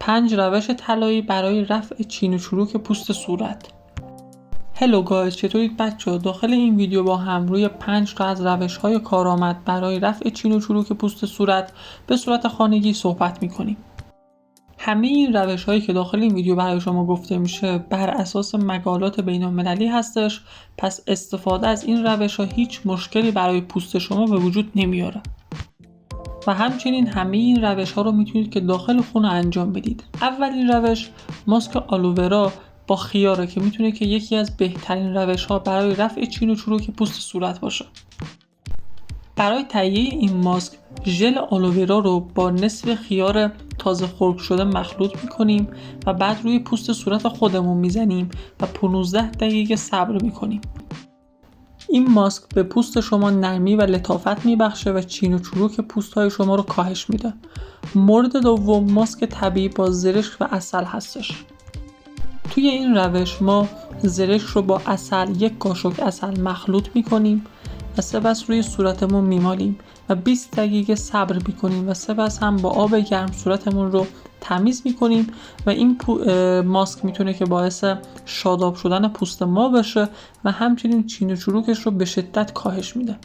5 روش طلایی برای رفع چین و چروک پوست صورت. هلو گایز، چطورید بچه‌ها؟ داخل این ویدیو با هم روی 5 تا از روش‌های کارآمد برای رفع چین و چروک پوست صورت به صورت خانگی صحبت می‌کنیم. همه این روش‌هایی که داخل این ویدیو برای شما گفته میشه بر اساس مقالات بین‌المللی هستش، پس استفاده از این روش‌ها هیچ مشکلی برای پوست شما به وجود نمیاره. و همچنین همه این روش‌ها رو میتونید که داخل خونه انجام بدید. اولین روش ماسک آلوورا با خیاره که میتونه که یکی از بهترین روش‌ها برای رفع چین و چروک پوست صورت باشه. برای تهیه این ماسک ژل آلوورا رو با نصف خیار تازه خرد شده مخلوط میکنیم و بعد روی پوست صورت خودمون میزنیم و 15 دقیقه صبر میکنیم. این ماسک به پوست شما نرمی و لطافت میبخشه و چین و چروک پوست های شما رو کاهش میده. مورد دوم ماسک طبیعی با زرشک و عسل هستش. توی این روش ما زرشک رو با عسل، 1 قاشق عسل مخلوط میکنیم و سپس روی صورتمون میمالیم و 20 دقیقه صبر میکنیم و سپس هم با آب گرم صورتمون رو تمیز میکنیم و این ماسک میتونه که باعث شاداب شدن پوست ما بشه و همچنین چین و چروکش رو به شدت کاهش میده.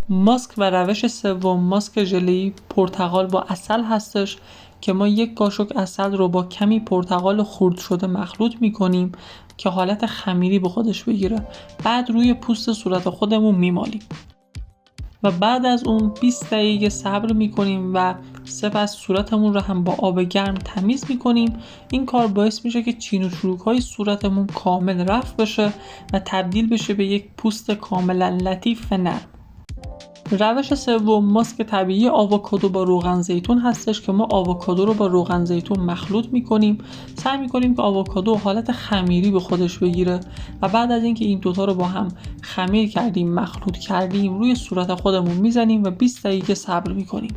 ماسک و روش سوم ماسک ژله‌ای پرتقال با عسل هستش که ما 1 قاشق عسل رو با کمی پرتقال خرد شده مخلوط میکنیم که حالت خمیری به خودش بگیره. بعد روی پوست صورت خودمون میمالیم و بعد از اون 20 دقیقه صبر میکنیم و سپس صورتمون رو هم با آب گرم تمیز میکنیم. این کار باعث میشه که چین و چروک های صورتمون کامل رفع بشه و تبدیل بشه به یک پوست کاملا لطیف و نرم. روش سوم ماسک طبیعی آووکادو با روغن زیتون هستش که ما آووکادو رو با روغن زیتون مخلوط میکنیم. سعی میکنیم که آووکادو حالت خمیری به خودش بگیره و بعد از اینکه این دوتا رو با هم خمیر کردیم، مخلوط کردیم، روی صورت خودمون میزنیم و 20 دقیقه صبر میکنیم.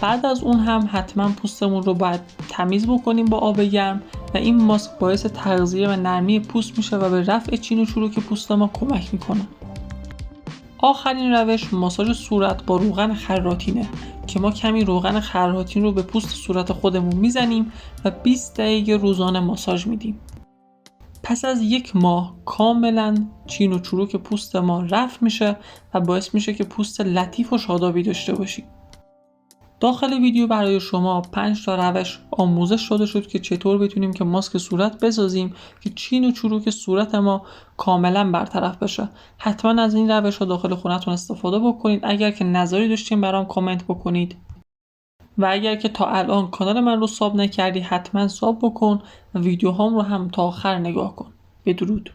بعد از اون هم حتما پوستمون رو باید تمیز بکنیم با آب گرم و این ماسک باعث تغذیه و نرمی پوست میشه و به رفع چین و چروک پوست ما کمک میکنه. آخرین روش ماساژ صورت با روغن خراتینه که ما کمی روغن خراتین رو به پوست صورت خودمون میزنیم و 20 دقیقه روزانه ماساژ میدیم. پس از 1 ماه کاملا چین و چروک پوست ما رفع میشه و باعث میشه که پوست لطیف و شادابی داشته باشیم. داخل ویدیو برای شما 5 تا روش آموزش داده شد که چطور بتونیم که ماسک صورت بسازیم که چین و چروک صورت ما کاملا برطرف بشه. حتما از این روش ها داخل خونتون استفاده بکنید. اگر که نظری داشتین برام کامنت بکنید و اگر که تا الان کانال من رو ساب نکردی حتما ساب بکن و ویدیوهام رو هم تا آخر نگاه کن. بدرود.